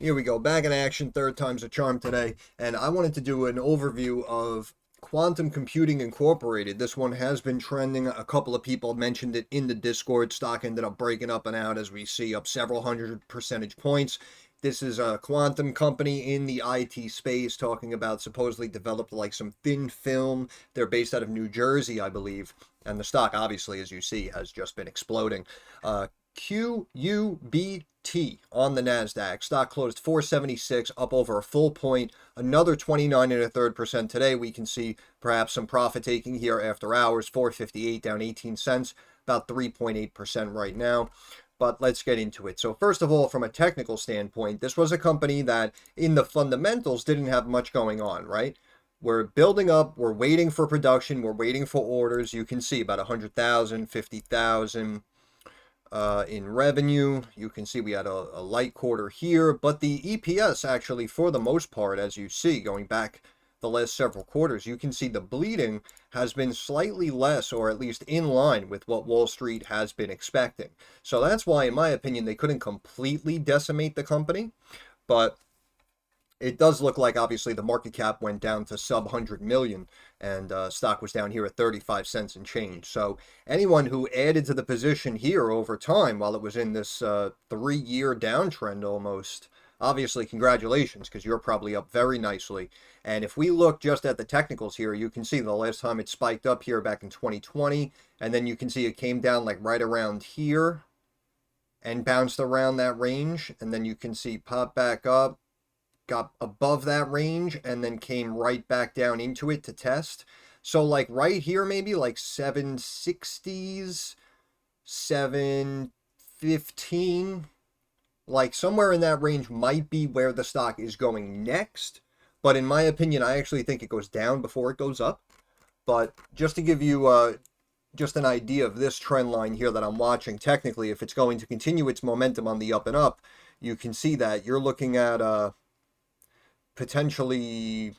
Here we go, back in action, third time's a charm today, and I wanted to do an overview of Quantum Computing Incorporated. This one has been trending. A couple of people mentioned it in the Discord. Stock ended up breaking up and out, as we see, up several hundred percentage points. This is a quantum company in the IT space, talking about supposedly developed like some thin film. They're based out of New Jersey, I believe, and the stock, obviously, as you see, has just been exploding. QUBT on the NASDAQ. Stock closed 476, up over a full point, another 29 and a third percent today. We can see perhaps some profit taking here after hours, 458 down 18 cents, about 3.8% right now. But let's get into it. So first of all, from a technical standpoint, this was a company that in the fundamentals didn't have much going on, right? We're building up, we're waiting for production, we're waiting for orders. You can see about 100,000, 50,000 in revenue. You can see we had a light quarter here, but the EPS actually, for the most part, as you see, going back the last several quarters, you can see the bleeding has been slightly less, or at least in line with what Wall Street has been expecting. So that's why, in my opinion, they couldn't completely decimate the company, but it does look like obviously the market cap went down to sub 100 million, and stock was down here at 35 cents and change. So anyone who added to the position here over time while it was in this 3-year downtrend almost, obviously congratulations, because you're probably up very nicely. And if we look just at the technicals here, you can see the last time it spiked up here back in 2020, and then you can see it came down like right around here and bounced around that range, and then you can see pop back up, got above that range, and then came right back down into it to test. So like right here, maybe like 760s, 715, like somewhere in that range might be where the stock is going next. But in my opinion, I actually think it goes down before it goes up. But just to give you just an idea of this trend line here that I'm watching, technically, if it's going to continue its momentum on the up and up, you can see that you're looking at potentially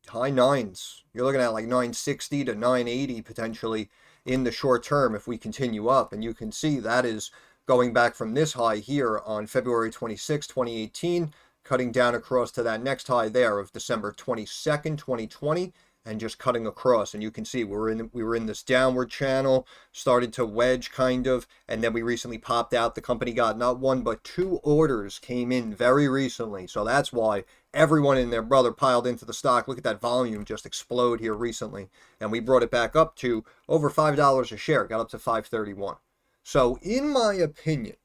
high nines. You're looking at like 960 to 980 potentially in the short term if we continue up. And you can see that is going back from this high here on February 26, 2018, cutting down across to that next high there of December 22nd, 2020, and just cutting across. And you can see we were in this downward channel, started to wedge kind of, and then we recently popped out. The company got not one but two orders came in very recently. So that's why everyone and their brother piled into the stock. Look at that volume just explode here recently. And we brought it back up to over $5 a share, got up to 531. So in my opinion,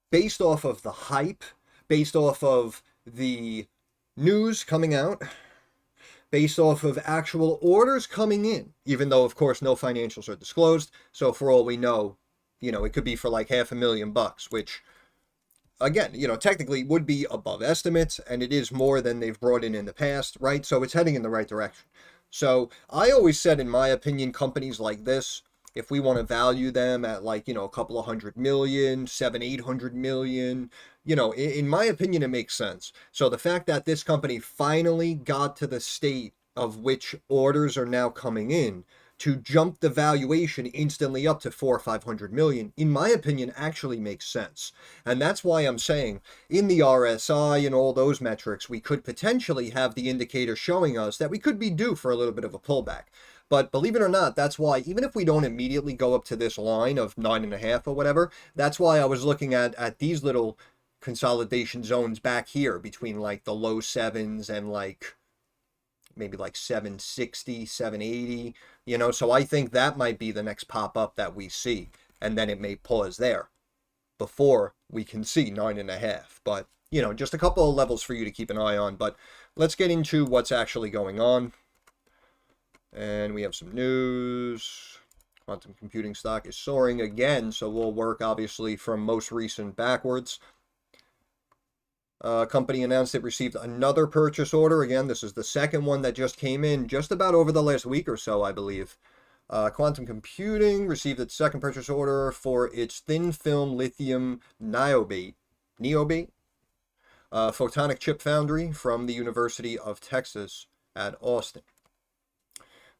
based off of the hype, based off of the news coming out, based off of actual orders coming in, even though, of course, no financials are disclosed. So for all we know, it could be for like $500,000, which, again, technically would be above estimates, and it is more than they've brought in the past, right? So it's heading in the right direction. So I always said, in my opinion, companies like this, if we want to value them at like, a couple of 100 million, 700-800 million, in my opinion, it makes sense. So the fact that this company finally got to the state of which orders are now coming in to jump the valuation instantly up to 400 or 500 million, in my opinion, actually makes sense. And that's why I'm saying in the RSI and all those metrics, we could potentially have the indicator showing us that we could be due for a little bit of a pullback. But believe it or not, that's why, even if we don't immediately go up to this line of 9.5 or whatever, that's why I was looking at these little consolidation zones back here between like the low sevens and like maybe like 760, 780, so I think that might be the next pop up that we see. And then it may pause there before we can see 9.5. But, just a couple of levels for you to keep an eye on. But let's get into what's actually going on. And we have some news. Quantum computing stock is soaring again, so we'll work obviously from most recent backwards. Company announced it received another purchase order. Again, this is the second one that just came in just about over the last week or so, I believe. Quantum Computing received its second purchase order for its thin film lithium niobate photonic chip foundry from the University of Texas at Austin.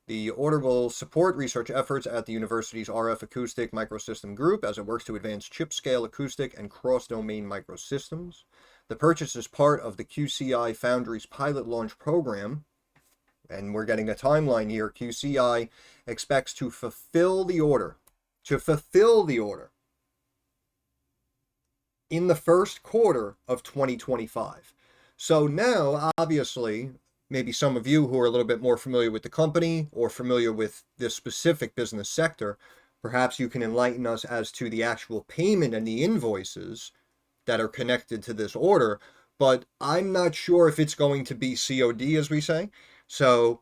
The order will support research efforts at the university's RF Acoustic Microsystem Group as it works to advance chip-scale acoustic and cross-domain microsystems. The purchase is part of the QCI Foundry's pilot launch program, and we're getting a timeline here. QCI expects to fulfill the order, in the first quarter of 2025. So now, obviously, maybe some of you who are a little bit more familiar with the company or familiar with this specific business sector, perhaps you can enlighten us as to the actual payment and the invoices that are connected to this order. But I'm not sure if it's going to be COD, as we say. So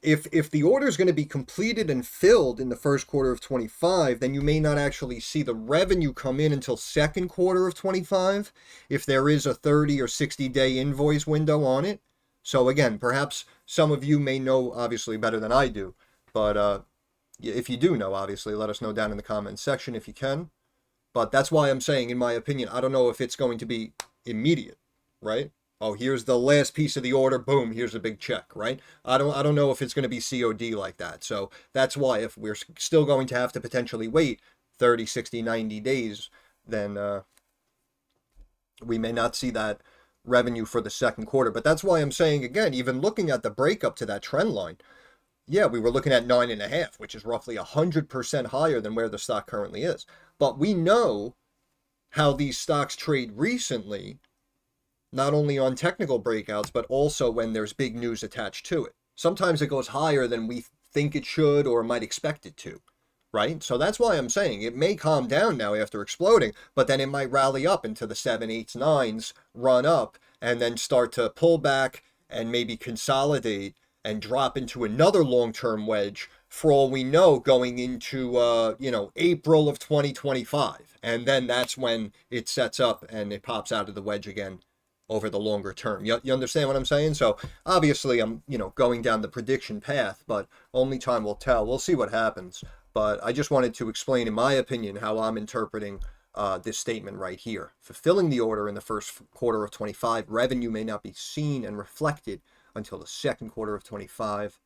if the order is going to be completed and filled in the first quarter of 25, then you may not actually see the revenue come in until second quarter of 25, if there is a 30 or 60 day invoice window on it. So again, perhaps some of you may know obviously better than I do, but if you do know, obviously, let us know down in the comments section if you can. But that's why I'm saying, in my opinion, I don't know if it's going to be immediate, right? Oh, here's the last piece of the order, boom, here's a big check, right? I don't know if it's going to be COD like that. So that's why if we're still going to have to potentially wait 30, 60, 90 days, then we may not see that revenue for the second quarter. But that's why I'm saying, again, even looking at the breakup to that trend line, yeah, we were looking at 9.5, which is roughly 100% higher than where the stock currently is. But we know how these stocks trade recently, not only on technical breakouts, but also when there's big news attached to it. Sometimes it goes higher than we think it should or might expect it to, right? So that's why I'm saying it may calm down now after exploding, but then it might rally up into the 7, 8s, 9s, run up, and then start to pull back and maybe consolidate and drop into another long-term wedge, for all we know, going into April of 2025. And then that's when it sets up and it pops out of the wedge again over the longer term. You understand what I'm saying? So obviously I'm, going down the prediction path, but only time will tell. We'll see what happens. But I just wanted to explain, in my opinion, how I'm interpreting this statement right here. Fulfilling the order in the first quarter of 25, revenue may not be seen and reflected until the second quarter of 25.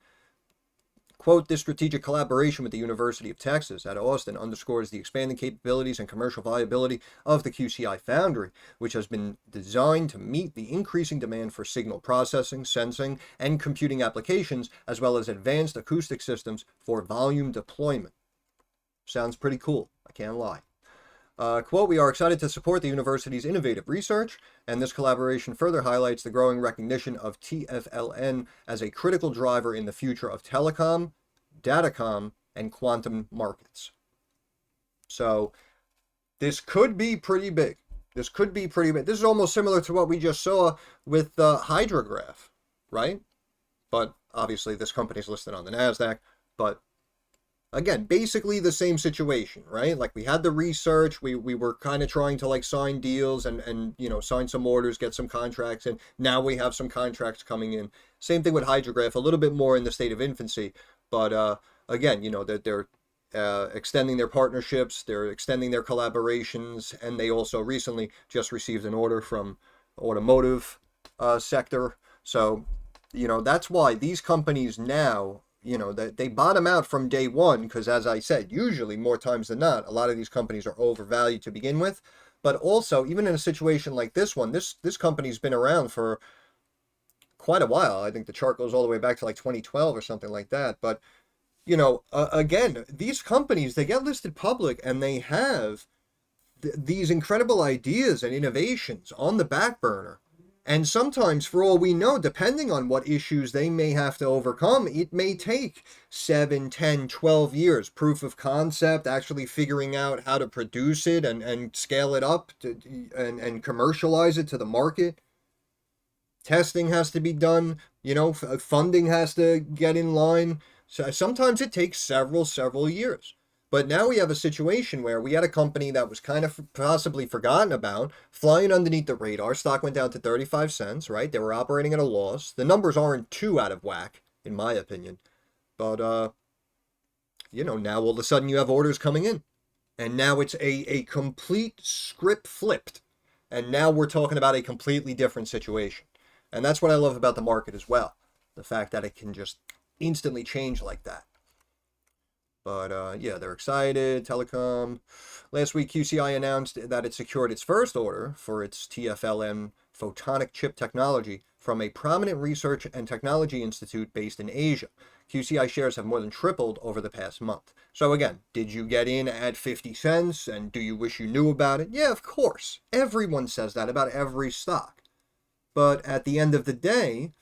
Quote, this strategic collaboration with the University of Texas at Austin underscores the expanding capabilities and commercial viability of the QCI Foundry, which has been designed to meet the increasing demand for signal processing, sensing, and computing applications, as well as advanced acoustic systems for volume deployment. Sounds pretty cool, I can't lie. Quote, we are excited to support the university's innovative research, and this collaboration further highlights the growing recognition of TFLN as a critical driver in the future of telecom, datacom, and quantum markets. So this could be pretty big. This is almost similar to what we just saw with Hydrograph, right? But obviously this company is listed on the NASDAQ, but again, basically the same situation, right? Like we had the research, we were kind of trying to sign deals and sign some orders, get some contracts, and now we have some contracts coming in. Same thing with Hydrograph, a little bit more in the state of infancy, but again, that they're extending their partnerships, they're extending their collaborations, and they also recently just received an order from automotive sector. So, that's why these companies now, they bottom out from day one, because as I said, usually more times than not, a lot of these companies are overvalued to begin with. But also, even in a situation like this one, this company's been around for quite a while. I think the chart goes all the way back to 2012 or something like that. But, again, these companies, they get listed public and they have these incredible ideas and innovations on the back burner. And sometimes, for all we know, depending on what issues they may have to overcome, it may take 7, 10, 12 years. Proof of concept, actually figuring out how to produce it and scale it up and commercialize it to the market. Testing has to be done, funding has to get in line. So sometimes it takes several years. But now we have a situation where we had a company that was kind of possibly forgotten about, flying underneath the radar. Stock went down to 35 cents, right? They were operating at a loss. The numbers aren't too out of whack, in my opinion. But, now all of a sudden you have orders coming in. And now it's a complete script flipped. And now we're talking about a completely different situation. And that's what I love about the market as well. The fact that it can just instantly change like that. But yeah, they're excited. Telecom. Last week, QCI announced that it secured its first order for its TFLN photonic chip technology from a prominent research and technology institute based in Asia. QCI shares have more than tripled over the past month. So again, did you get in at 50 cents and do you wish you knew about it? Yeah, of course. Everyone says that about every stock. But at the end of the day,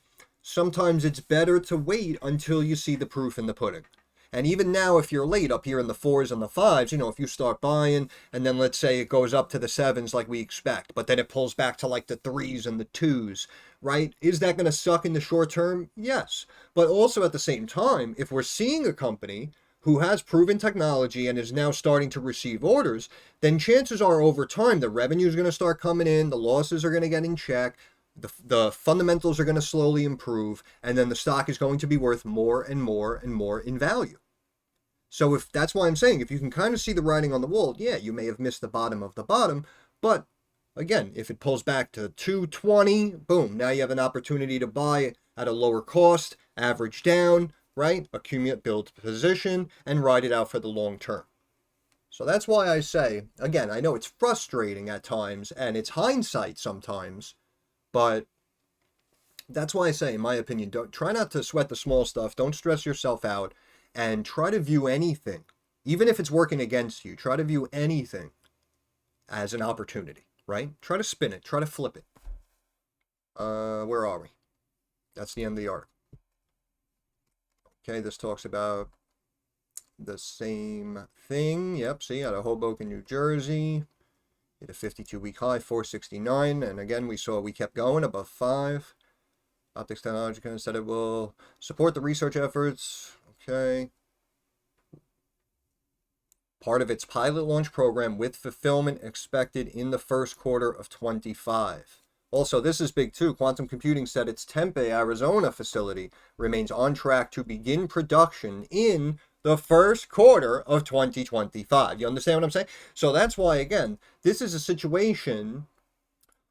sometimes it's better to wait until you see the proof in the pudding. And even now, if you're late up here in the 4s and the 5s, if you start buying and then let's say it goes up to the 7s like we expect, but then it pulls back to like the 3s and the 2s, right? Is that going to suck in the short term? Yes. But also at the same time, if we're seeing a company who has proven technology and is now starting to receive orders, then chances are over time the revenue is going to start coming in, the losses are going to get in check, the fundamentals are going to slowly improve, and then the stock is going to be worth more and more and more in value. So if that's why I'm saying, if you can kind of see the writing on the wall, yeah, you may have missed the bottom of the bottom, but again, if it pulls back to 220, boom, now you have an opportunity to buy at a lower cost, average down, right? Accumulate, build position, and ride it out for the long term. So that's why I say, again, I know it's frustrating at times, and it's hindsight sometimes, but that's why I say, in my opinion, try not to sweat the small stuff. Don't stress yourself out, and try to view anything, even if it's working against you. Try to view anything as an opportunity, right? Try to spin it. Try to flip it. Where are we? That's the end of the article. Okay, this talks about the same thing. Yep, see, out of Hoboken, New Jersey. Hit a 52-week high, 469, and again we kept going above 5. Optics Technology said it will support the research efforts. Okay. Part of its pilot launch program with fulfillment expected in the first quarter of 25. Also, this is big too. Quantum Computing said its Tempe, Arizona facility remains on track to begin production in the first quarter of 2025. You understand what I'm saying? So that's why, again, this is a situation,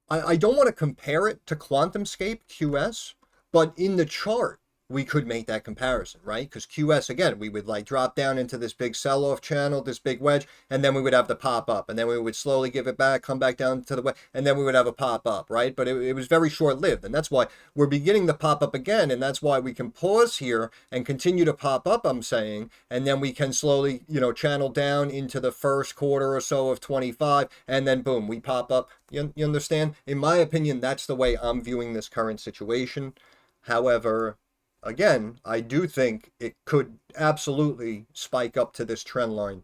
I don't want to compare it to QuantumScape, QS, but in the chart, we could make that comparison, right? Because QS, again, we would like drop down into this big sell-off channel, this big wedge, and then we would have the pop up, and then we would slowly give it back, come back down to the wedge, and then we would have a pop up, right? But it was very short-lived, and that's why we're beginning the pop up again, and that's why we can pause here and continue to pop up, I'm saying, and then we can slowly, channel down into the first quarter or so of 25, and then boom, we pop up. You understand? In my opinion, that's the way I'm viewing this current situation. However, again, I do think it could absolutely spike up to this trend line,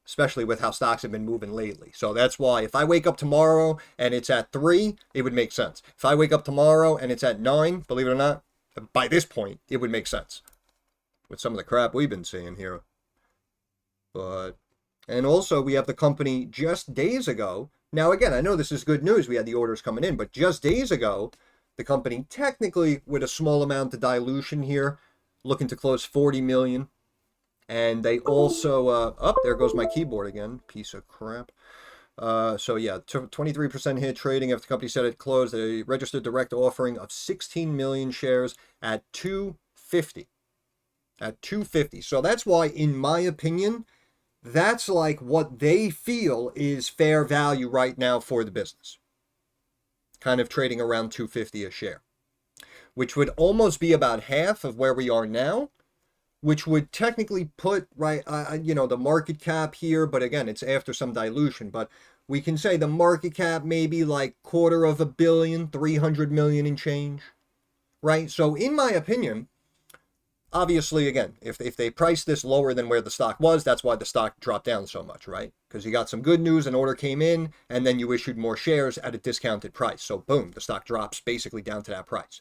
especially with how stocks have been moving lately. So that's why if I wake up tomorrow and it's at 3, it would make sense. If I wake up tomorrow and it's at 9, believe it or not, by this point, it would make sense with some of the crap we've been seeing here. And also we have the company just days ago. Now, again, I know this is good news. We had the orders coming in, but just days ago, the company technically with a small amount of dilution here, looking to close 40 million. And they also, there goes my keyboard again, piece of crap. So yeah, 23% hit trading after the company said it closed. A registered direct offering of 16 million shares at 250. At 250. So that's why, in my opinion, that's like what they feel is fair value right now for the business. Kind of trading around 250 a share, which would almost be about half of where we are now, which would technically put the market cap here. But again, it's after some dilution, but we can say the market cap maybe like $250 million, 300 million and change, right? So in my opinion, obviously, again, if they price this lower than where the stock was, that's why the stock dropped down so much, right? Because you got some good news, an order came in, and then you issued more shares at a discounted price. So boom, the stock drops basically down to that price.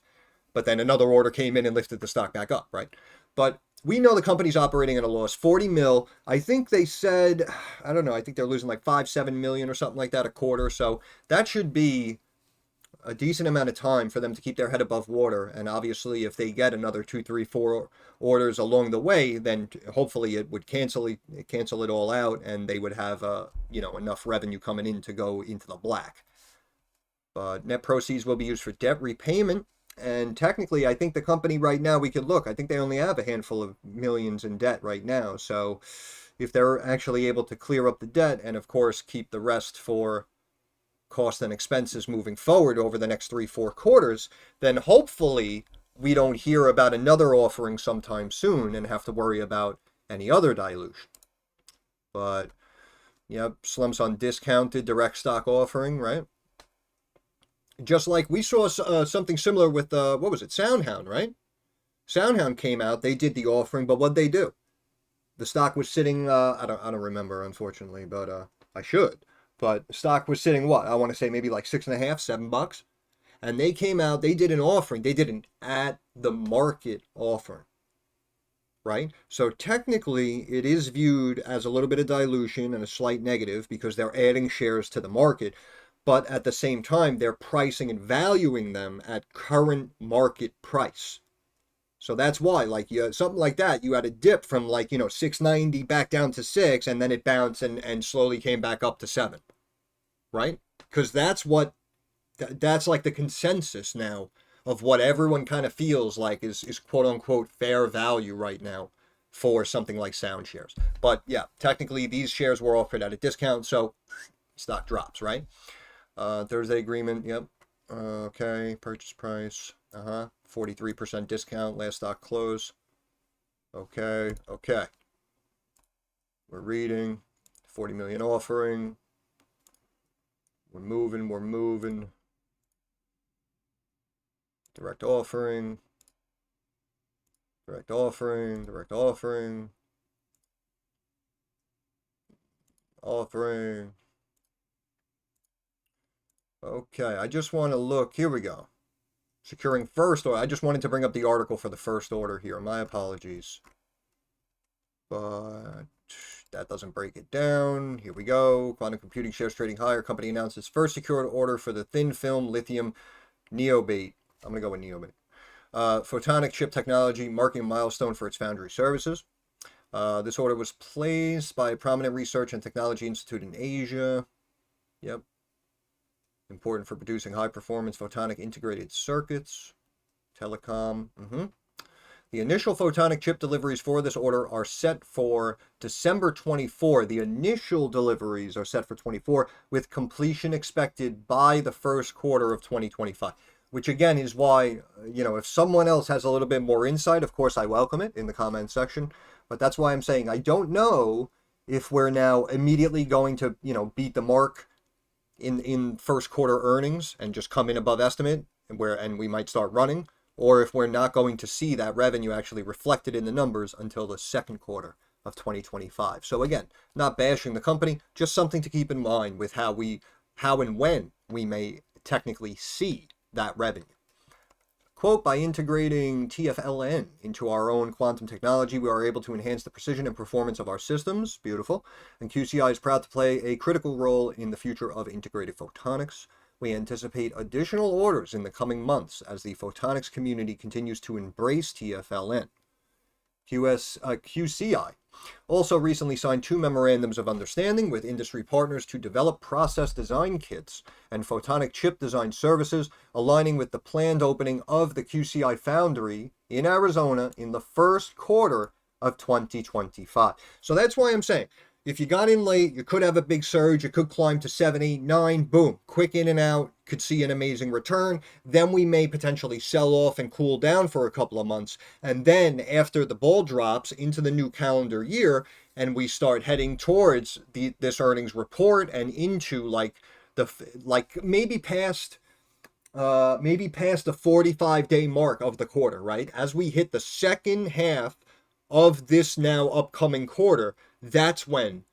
But then another order came in and lifted the stock back up, right? But we know the company's operating at a loss. 40 mil, I think they said, I don't know, I think they're losing like 5-7 million or something like that a quarter. So that should be a decent amount of time for them to keep their head above water. And obviously, if they get another 2, 3, 4 orders along the way, then hopefully it would cancel it all out, and they would have enough revenue coming in to go into the black. But net proceeds will be used for debt repayment. And technically, I think the company right now, we could look, I think they only have a handful of millions in debt right now. So if they're actually able to clear up the debt and of course keep the rest for costs and expenses moving forward over the next 3-4 quarters, then hopefully we don't hear about another offering sometime soon and have to worry about any other dilution. But, yep, slumps on discounted direct stock offering, right? Just like we saw something similar with, what was it, SoundHound, right? SoundHound came out, they did the offering, but what'd they do? The stock was sitting, I don't remember, unfortunately, but I should. But the stock was sitting, what? I want to say maybe like $6.5, $7. And they came out, they did an offering. They did an at the market offering, right? So technically, it is viewed as a little bit of dilution and a slight negative because they're adding shares to the market. But at the same time, they're pricing and valuing them at current market price. So that's why, like, something like that, you had a dip from, like, 690 back down to 6, and then it bounced and slowly came back up to 7, right? Because that's like the consensus now of what everyone kind of feels like is quote unquote fair value right now for something like Sound shares. But yeah, technically these shares were offered at a discount, so stock drops, right? Thursday agreement, yep. Okay, purchase price, 43% discount, last stock close. Okay. We're reading, 40 million offering. We're moving. Direct offering. Offering. Okay, I just want to look. Here we go. Securing first order. I just wanted to bring up the article for the first order here. My apologies. But that doesn't break it down. Here we go. Quantum computing shares trading higher. Company announces first secured order for the thin film lithium neobate. I'm going to go with neobate. Photonic chip technology, marking a milestone for its foundry services. This order was placed by a prominent research and technology institute in Asia. Yep. Important for producing high-performance photonic integrated circuits. Telecom. The initial photonic chip deliveries for this order are set for December 24. The initial deliveries are set for 24, with completion expected by the first quarter of 2025. Which again is why, if someone else has a little bit more insight, of course I welcome it in the comment section. But that's why I'm saying I don't know if we're now immediately going to, beat the mark in first quarter earnings and just come in above estimate and we might start running, or if we're not going to see that revenue actually reflected in the numbers until the second quarter of 2025. So again, not bashing the company, just something to keep in mind with how and when we may technically see that revenue. Quote, by integrating TFLN into our own quantum technology, we are able to enhance the precision and performance of our systems. Beautiful. And QCI is proud to play a critical role in the future of integrated photonics. We anticipate additional orders in the coming months as the photonics community continues to embrace TFLN. QCI also recently signed 2 memorandums of understanding with industry partners to develop process design kits and photonic chip design services, aligning with the planned opening of the QCI foundry in Arizona in the first quarter of 2025. So that's why I'm saying, if you got in late, you could have a big surge, you could climb to 7, 8, 9, boom, quick in and out, could see an amazing return. Then we may potentially sell off and cool down for a couple of months. And then after the ball drops into the new calendar year and we start heading towards this earnings report and into maybe past the 45-day mark of the quarter, right? As we hit the second half of this now upcoming quarter, that's when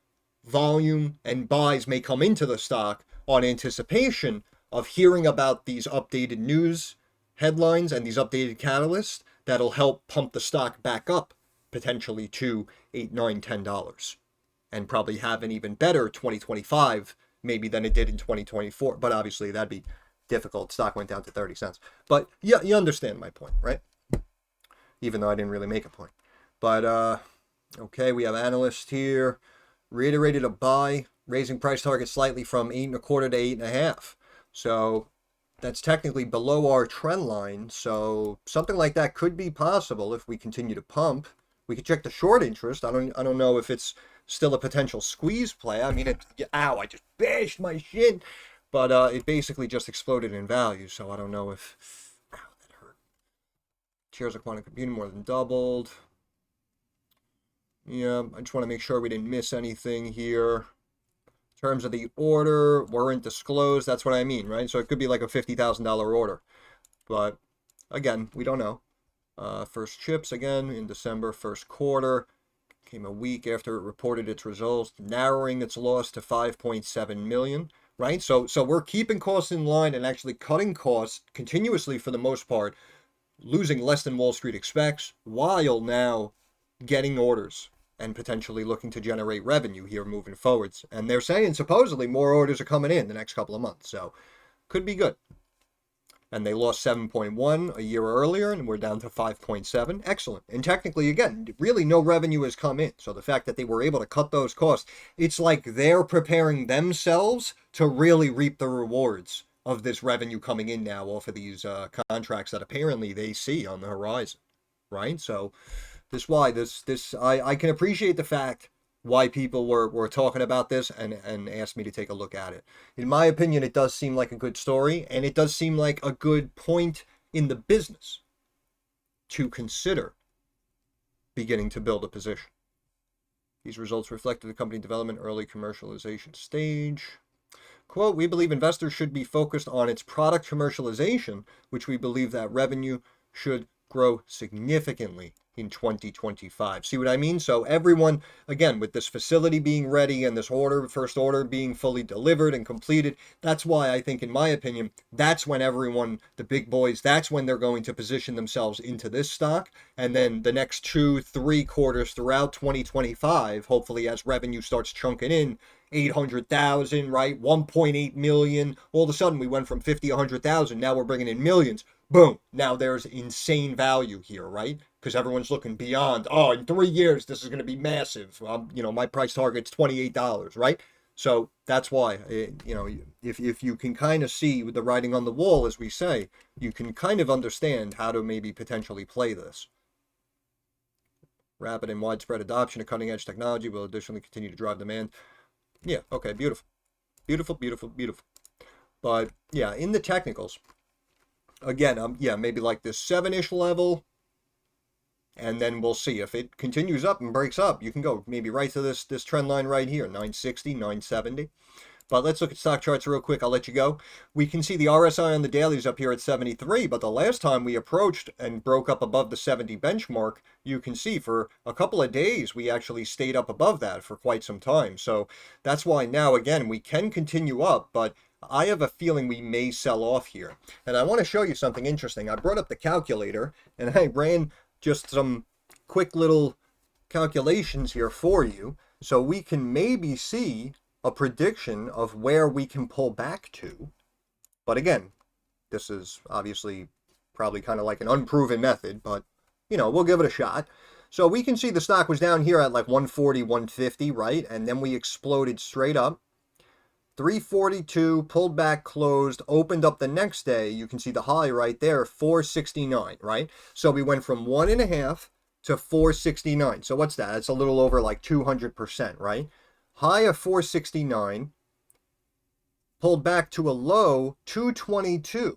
volume and buys may come into the stock on anticipation of hearing about these updated news headlines and these updated catalysts that'll help pump the stock back up potentially to $8, $9, $10 and probably have an even better 2025 maybe than it did in 2024. But obviously that'd be difficult. Stock went down to 30 cents. But yeah, you understand my point, right? Even though I didn't really make a point. But okay, we have analysts here. Reiterated a buy, raising price target slightly from 8.25 to 8.5. So that's technically below our trend line. So something like that could be possible if we continue to pump. We could check the short interest. I don't know if it's still a potential squeeze play. I mean, ow, I just bashed my shin. But it basically just exploded in value, so I don't know if... Ow, that hurt. Shares of quantum computing more than doubled. Yeah, I just want to make sure we didn't miss anything here. In terms of the order, weren't disclosed. That's what I mean, right? So it could be like a $50,000 order. But, again, we don't know. First chips, again, in December, first quarter. Came a week after it reported its results, narrowing its loss to 5.7 million, right? So we're keeping costs in line and actually cutting costs continuously for the most part, losing less than Wall Street expects, while now getting orders and potentially looking to generate revenue here moving forwards. And they're saying supposedly more orders are coming in the next couple of months, so could be good. And they lost 7.1 a year earlier, and we're down to 5.7. Excellent. And technically, again, really no revenue has come in. So the fact that they were able to cut those costs, it's like they're preparing themselves to really reap the rewards of this revenue coming in now off of these contracts that apparently they see on the horizon, right? So this why I can appreciate the fact why people were talking about this and asked me to take a look at it. In my opinion, it does seem like a good story, and it does seem like a good point in the business to consider beginning to build a position. These results reflected the company development early commercialization stage. Quote, we believe investors should be focused on its product commercialization, which we believe that revenue should grow significantly in 2025. See what I mean? So everyone, again, with this facility being ready and this first order being fully delivered and completed, that's why I think, in my opinion, that's when everyone, the big boys, that's when they're going to position themselves into this stock. And then the next 2-3 quarters throughout 2025, hopefully as revenue starts chunking in, 800,000, right? 1.8 million. All of a sudden we went from 50, 100,000. Now we're bringing in millions. Boom. Now there's insane value here, right? Because everyone's looking beyond, oh, in 3 years, this is going to be massive. My price target's $28, right? So that's why, if you can kind of see the writing on the wall, as we say, you can kind of understand how to maybe potentially play this. Rapid and widespread adoption of cutting-edge technology will additionally continue to drive demand. Yeah, okay, beautiful. Beautiful, beautiful, beautiful. But, yeah, in the technicals, again, maybe like this 7-ish level, and then we'll see. If it continues up and breaks up, you can go maybe right to this trend line right here, 960, 970. But let's look at stock charts real quick. I'll let you go. We can see the RSI on the dailies up here at 73, but the last time we approached and broke up above the 70 benchmark, you can see for a couple of days we actually stayed up above that for quite some time. So that's why now, again, we can continue up, but I have a feeling we may sell off here. And I want to show you something interesting. I brought up the calculator, and I ran just some quick little calculations here for you, so we can maybe see a prediction of where we can pull back to. But again, this is obviously probably kind of like an unproven method, but we'll give it a shot. So we can see the stock was down here at like 140, 150, right? And then we exploded straight up. 342, pulled back, closed, opened up the next day. You can see the high right there, 469, right? So we went from 1.5 to 469. So what's that? It's a little over like 200%, right? High of 469, pulled back to a low 222,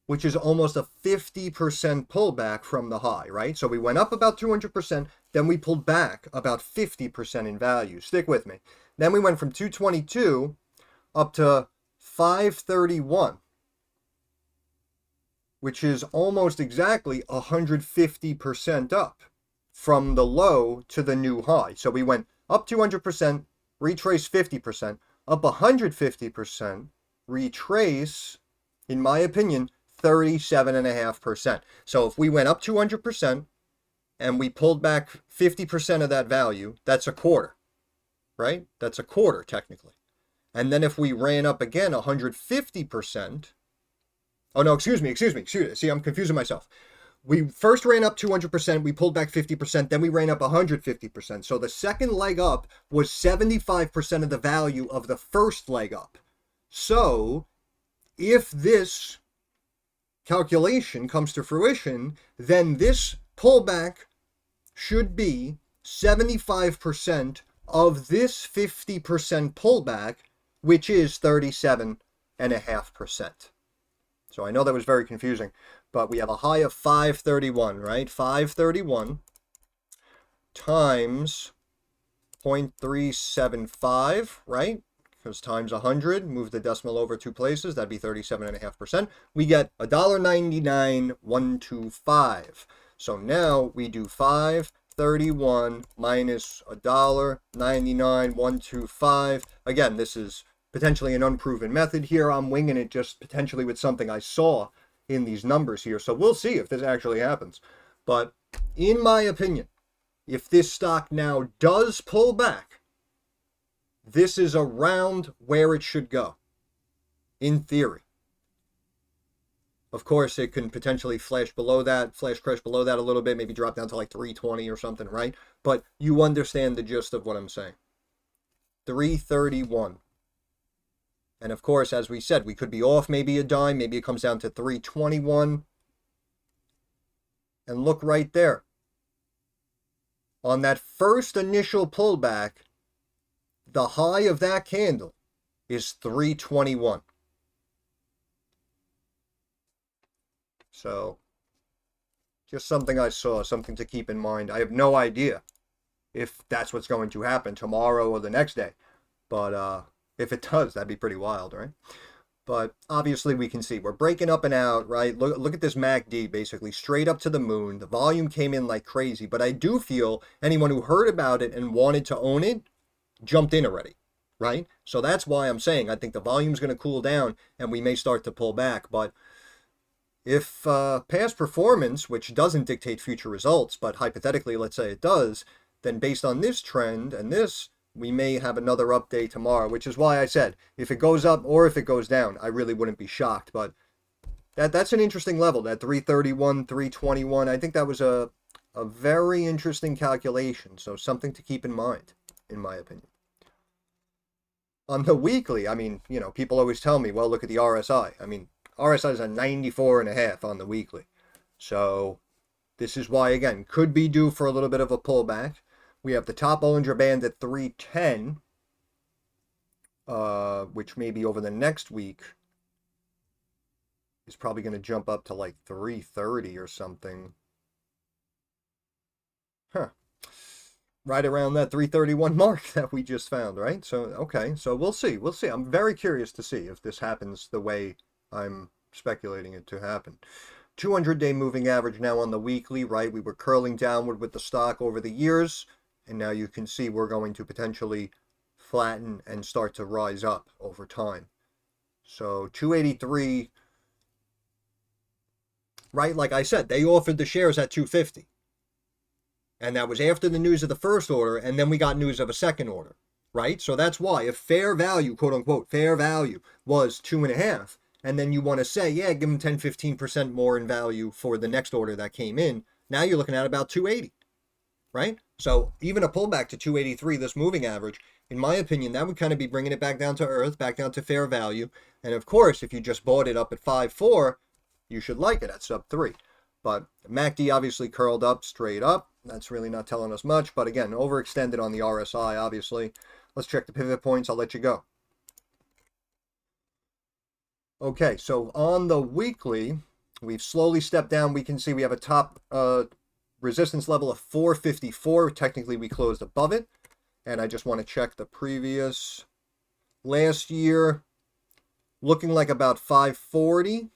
which is almost a 50% pullback from the high, right? So we went up about 200%, then we pulled back about 50% in value. Stick with me. Then we went from 222 up to 531, which is almost exactly 150% up from the low to the new high. So we went up 200%, retrace 50%, up 150%, retrace, in my opinion, 37.5%. So if we went up 200% and we pulled back 50% of that value, that's a quarter, right? That's a quarter technically. And then if we ran up again 150%, oh no, excuse me. See, I'm confusing myself. We first ran up 200%, we pulled back 50%, then we ran up 150%. So the second leg up was 75% of the value of the first leg up. So if this calculation comes to fruition, then this pullback should be 75% of this 50% pullback, which is 37.5%. 37.5%. So I know that was very confusing, but we have a high of 531, right? 531 times 0.375, right? Because times 100, move the decimal over 2 places, that'd be 37.5%. We get $1.99,125. So now we do 531 minus $1.99,125. Again, this is potentially an unproven method here. I'm winging it just potentially with something I saw in these numbers here. So we'll see if this actually happens. But in my opinion, if this stock now does pull back, this is around where it should go, in theory. Of course, it can potentially flash crash below that a little bit, maybe drop down to like 320 or something, right? But you understand the gist of what I'm saying. 331. And of course, as we said, we could be off maybe a dime. Maybe it comes down to 321. And look right there. On that first initial pullback, the high of that candle is 321. So, just something I saw, something to keep in mind. I have no idea if that's what's going to happen tomorrow or the next day. But if it does, that'd be pretty wild, right? But obviously we can see we're breaking up and out, right? Look at this MACD, basically straight up to the moon. The volume came in like crazy, but I do feel anyone who heard about it and wanted to own it jumped in already, right? So that's why I'm saying I think the volume's going to cool down and we may start to pull back. But if past performance, which doesn't dictate future results, but hypothetically, let's say it does, then based on this trend and this, we may have another update tomorrow, which is why I said if it goes up or if it goes down, I really wouldn't be shocked. But that's an interesting level, that 331, 321. I think that was a very interesting calculation. So something to keep in mind, in my opinion. On the weekly, I mean, you know, people always tell me, well, look at the RSI. I mean, RSI is a 94.5 on the weekly. So this is why, again, could be due for a little bit of a pullback. We have the top Bollinger Band at 310, which maybe over the next week is probably going to jump up to like 330 or something. Huh. Right around that 331 mark that we just found, right? So, okay, so we'll see. We'll see. I'm very curious to see if this happens the way I'm speculating it to happen. 200-day moving average now on the weekly, right? We were curling downward with the stock over the years, and now you can see we're going to potentially flatten and start to rise up over time. So 283, right? Like I said, they offered the shares at 250. And that was after the news of the first order, and then we got news of a second order, right? So that's why if fair value, quote unquote, fair value was 2.5, and then you want to say, yeah, give them 10, 15% more in value for the next order that came in, now you're looking at about 280, right? So even a pullback to 283, this moving average, in my opinion, that would kind of be bringing it back down to earth, back down to fair value. And of course, if you just bought it up at 5.4, you should like it at sub 3. But MACD obviously curled up, straight up. That's really not telling us much. But again, overextended on the RSI, obviously. Let's check the pivot points. I'll let you go. Okay, so on the weekly, we've slowly stepped down. We can see we have a top resistance level of 454. Technically, we closed above it. And I just want to check the previous. Last year, looking like about 540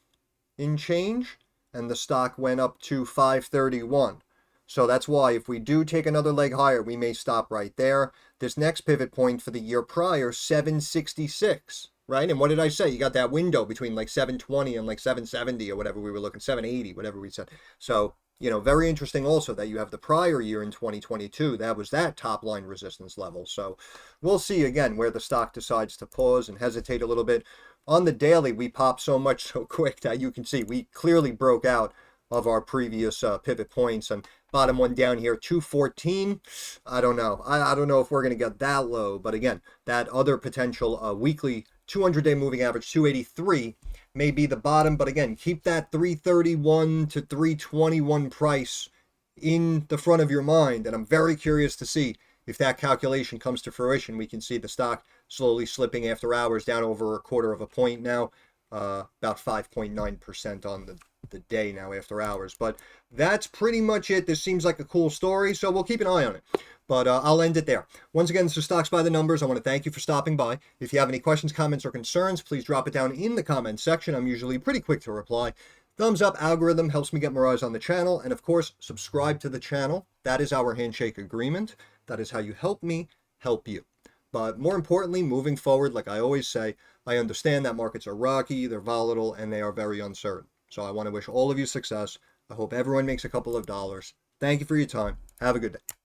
in change. And the stock went up to 531. So that's why if we do take another leg higher, we may stop right there. This next pivot point for the year prior, 766, right? And what did I say? You got that window between like 720 and like 770 or whatever we were looking, 780, whatever we said. So, you know, very interesting also that you have the prior year in 2022. That was that top line resistance level. So we'll see again where the stock decides to pause and hesitate a little bit. On the daily, we popped so much so quick that you can see we clearly broke out of our previous pivot points. And bottom one down here, 214. I don't know. I don't know if we're going to get that low. But again, that other potential weekly 200-day moving average, 283, may be the bottom. But again, keep that 331 to 321 price in the front of your mind. And I'm very curious to see if that calculation comes to fruition. We can see the stock slowly slipping after hours down over a quarter of a point now, about 5.9% on the day now after hours. But that's pretty much it. This seems like a cool story, so we'll keep an eye on it. But I'll end it there. Once again, this is Stocks by the Numbers. I want to thank you for stopping by. If you have any questions, comments, or concerns, please drop it down in the comments section. I'm usually pretty quick to reply. Thumbs up algorithm helps me get more eyes on the channel. And of course, subscribe to the channel. That is our handshake agreement. That is how you help me help you. But more importantly, moving forward, like I always say, I understand that markets are rocky, they're volatile, and they are very uncertain. So I want to wish all of you success. I hope everyone makes a couple of dollars. Thank you for your time. Have a good day.